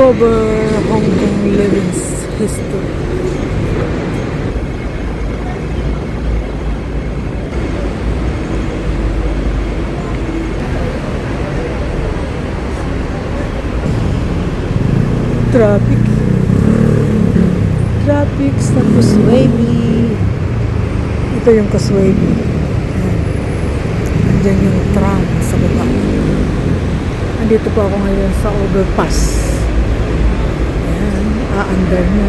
Discover Hong Kong Living's history. Traffic. Traffic sa Causeway. Ito yung Causeway. Andiyan yung tram sa baba. Andito po ako ngayon sa overpass. Ayan, aandar na.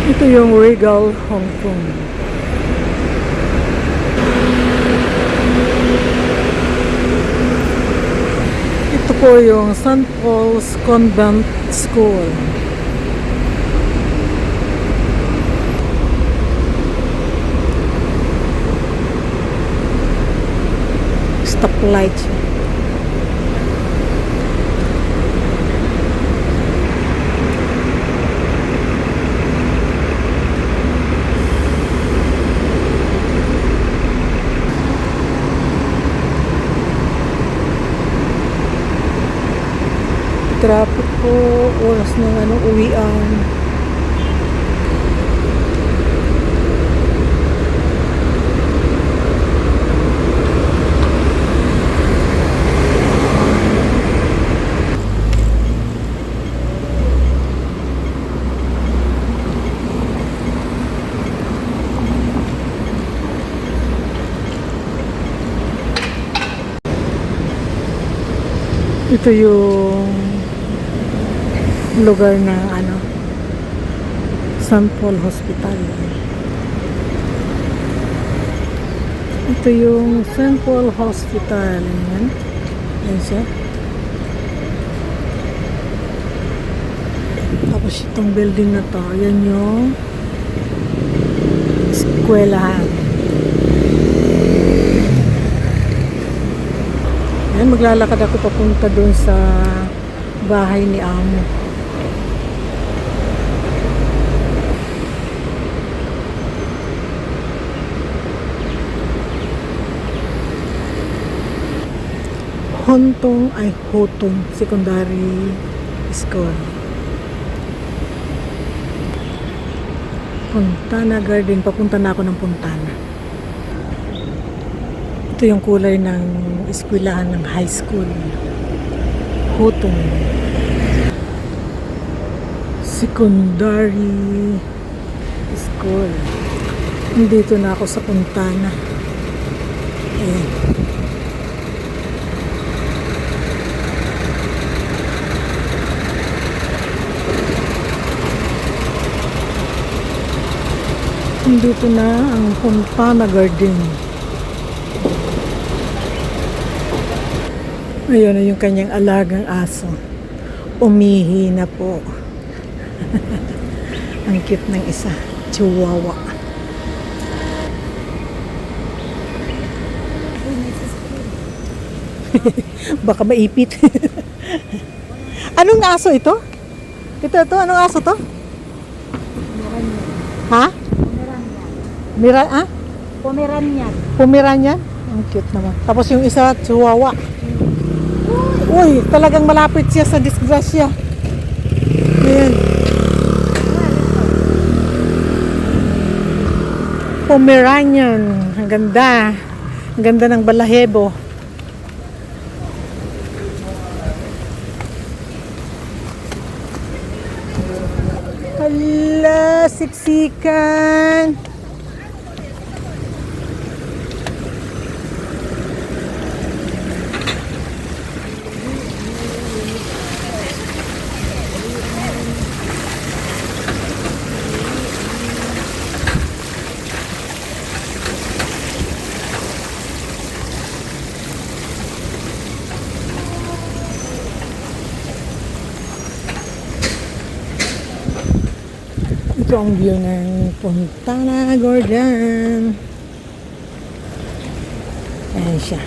Ito yung Regal Hong Kong. Ito po yung St. Paul's Convent School. Stoplight siya. Traffic po, oras ng uwian. Ito yung lugar ng St. Paul Hospital. Ito yung St. Paul Hospital. Ayan siya. Tapos itong building na to, yan yung eskwelahan. Ayan, maglalakad ako papunta dun sa bahay ni Amo. Hotong Secondary School. Fontana Garden. Papunta na ako ng Fontana. Ito yung kulay ng eskwelahan ng high school. Hotong Secondary School. Nandito na ako sa Fontana. Ayan. Dito na ang Fontana Garden. Ayun na yung kanyang alagang aso. Umihi na po. Ang cute ng isa. Chihuahua. Baka maipit. Anong aso ito? Ito. Anong aso to? Ha? Pomeranian. Pomeranian? Ang cute naman. Tapos yung isa, Chihuahua. Uy, talagang malapit siya sa disgrasya. Ayan. Pomeranian. Ang ganda. Ang ganda ng balahibo. Hala, siksikan. Ito ang view ng Fontana Garden. Ayan siya.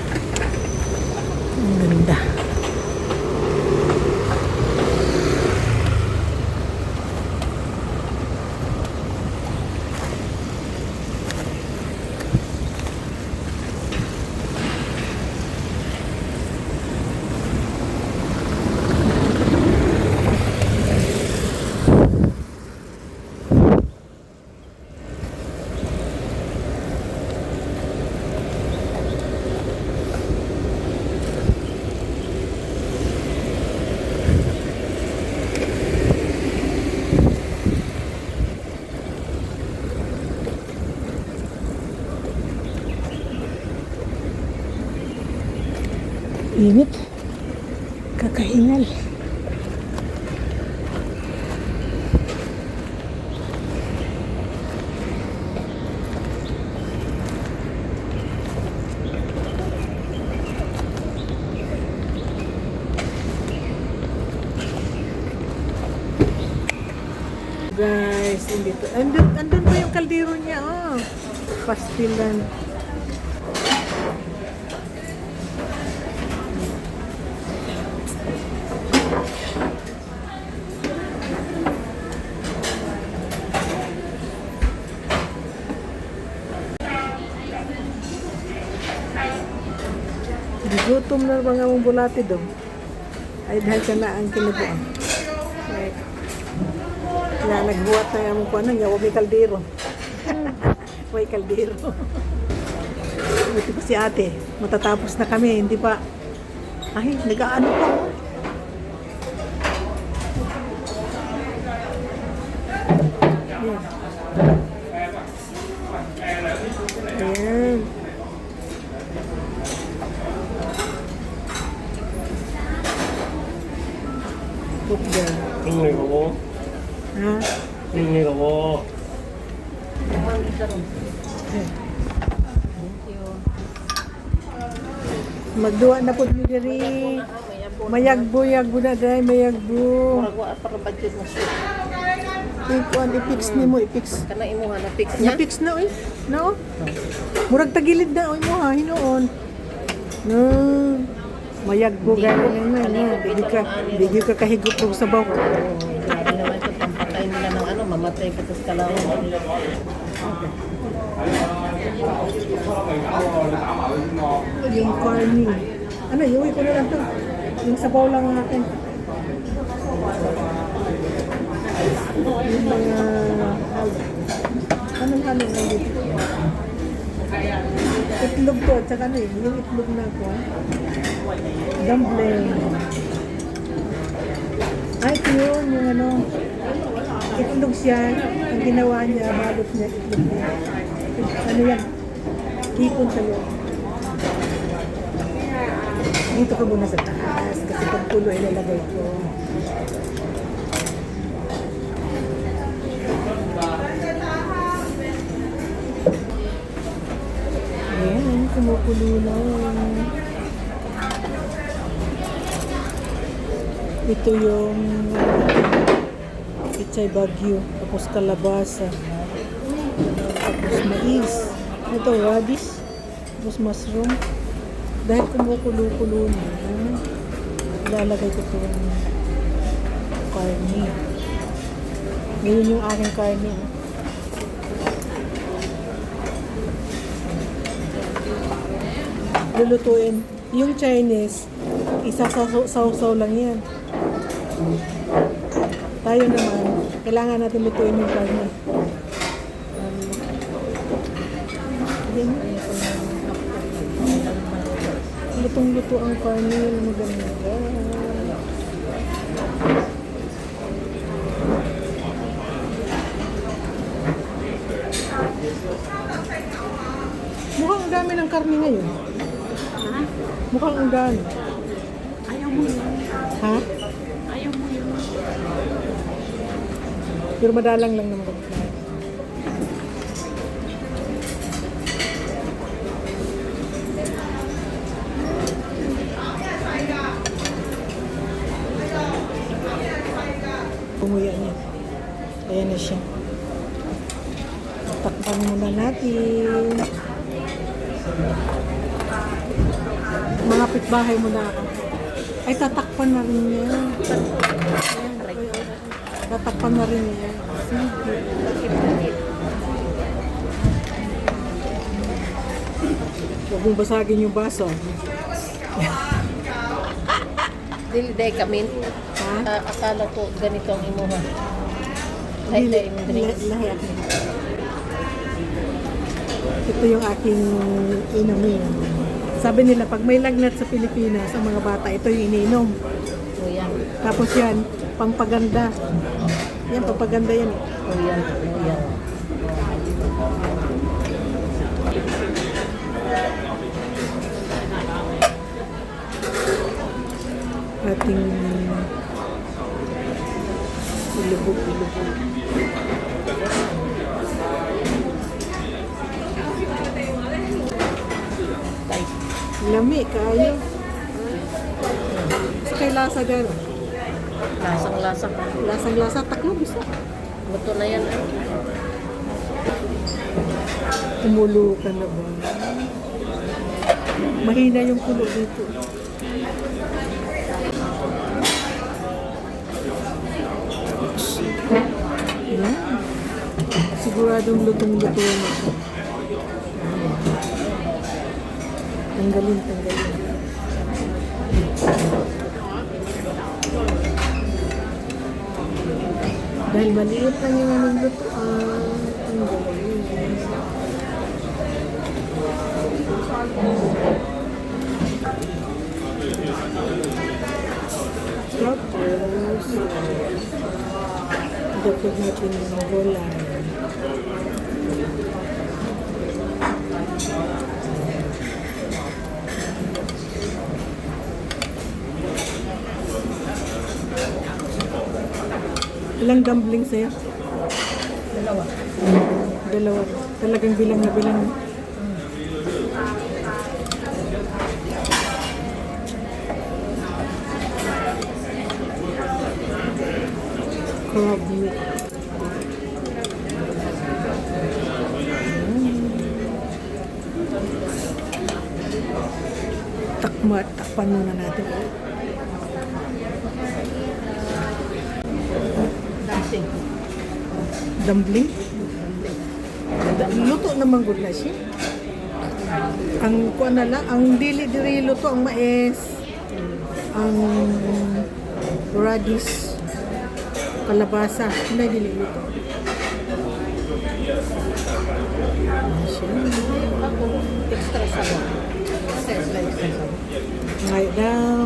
Ang ganda. Init. Kakahingal. Guys, andun pa yung kaldero niya, oh. Pastilan. Gutom na mga mong bulati daw. Ay dahil ka na ang kinabuan. Kaya nagbuhat na yung kuha na, huwag may kaldero. May kaldero. Buti pa si ate, matatapos na kami, hindi pa. Ay, nag-aano pa. Ayan. Ayan. Put there. Ingay ko po. Ha? Ingay ko po. Magduwa na po nyo diri. Mayagbo na dahil, mayagbo. Para budget mo siya. I-fix ni mo, i-fix. Kana imuha na fix niya. Na-fix na, oy. No? Murag tagilid na, oy mo ha, hinoon. No. Mayagbo gano'n na na. Bigyo ka kahigop ng sabaw. Grabe naman ito, pampatay nila ng ano, mamatay ka sa kalawan. Yung carne. Ano, iuwi ko na lang to. Yung sabaw lang ang akin. Yung mga... Anong ano na dito? Itlog to, at saka ano eh, yung itlog na ko. Dumpling. Ay, ito yun, yung ano, itlog siya. Ang ginawa niya, balot niya, itlog niya. Ano yan? Hipon sa loob. Dito ka muna sa taas, kasi pag pulo ilalagay ko. Ayan, kumukulo na. Ito yung pichay bagyo, tapos kalabasa, tapos mais. Ito radish, tapos mushroom. Dahil kumukulo-kulo na, ilalagay ko ito yung karne. Ngayon yung aking karne. Lulutuin. Yung Chinese, isa-sausaw lang yan. Tayo naman, kailangan natin lutuin yung karne. Lutong-luto ang karne, maganda. Mukhang ang dami ng karne ngayon. Ha? Mukhang ang dami. Ayaw mo yun. Ha? Ayaw mo yun. Pero madalang lang naman. Umuya niya. Ayan na siya. Takpan muna natin. Mga pitbahay muna ako. Ay, tatakpan na rin niya. Ayan. Tatakpan na rin niya. Sige. Huwag mong basagin yung baso. Dili day kami. Ha? Akala ko ganito ang imuha. Lahi day yung drinks. Lahi akin. Ito yung aking inumin. Sabi nila, pag may lagnat sa Pilipinas, ang mga bata, ito yung iniinom. O yan. Tapos yan, pangpaganda. Yan, pangpaganda yan. O yan. O yan. ating ilubog. Tay. Lami, kayo. Sa kay lasa gano'n. Lasang-lasa. Lasang-lasa, taklo bisa. Luto na yan. Kumulo ka na ba? Mahina yung kulo dito. Yan. Siguradong lutong-luto na. Tanggalin. Dahil maliit lang yung anong lutoan. Tanggalin. Tapos, dapag natin yung gulay. Ilang dumplings sa'yo? Dalawa. Dalawa. Talagang bilang na bilang. Crab meat. Takpan muna natin. Dancing. Dumpling? Luto naman good na siya. Ang kuan na lang, ang dili-dili luto, ang mais, ang radish, kalabasa, hindi dili luto. Ako, extra sabaw. Kasi extra sabaw. Ngayon daw.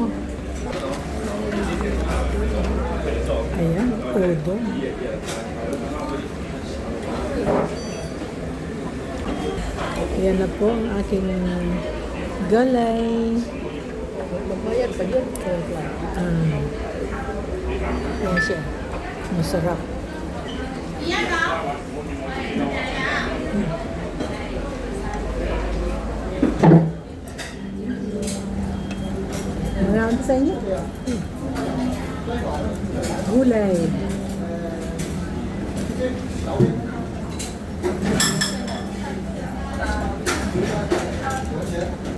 Ayan, udon. Ayan na po ang aking galay. Magbayad pa yun. Ayan siya. Masarap. Marami sa inyo? Gulay.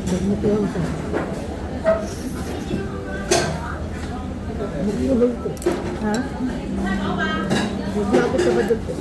Magmutuhan ka. Magmutuhan ko. Ha? Maglapit ka ba doon ko?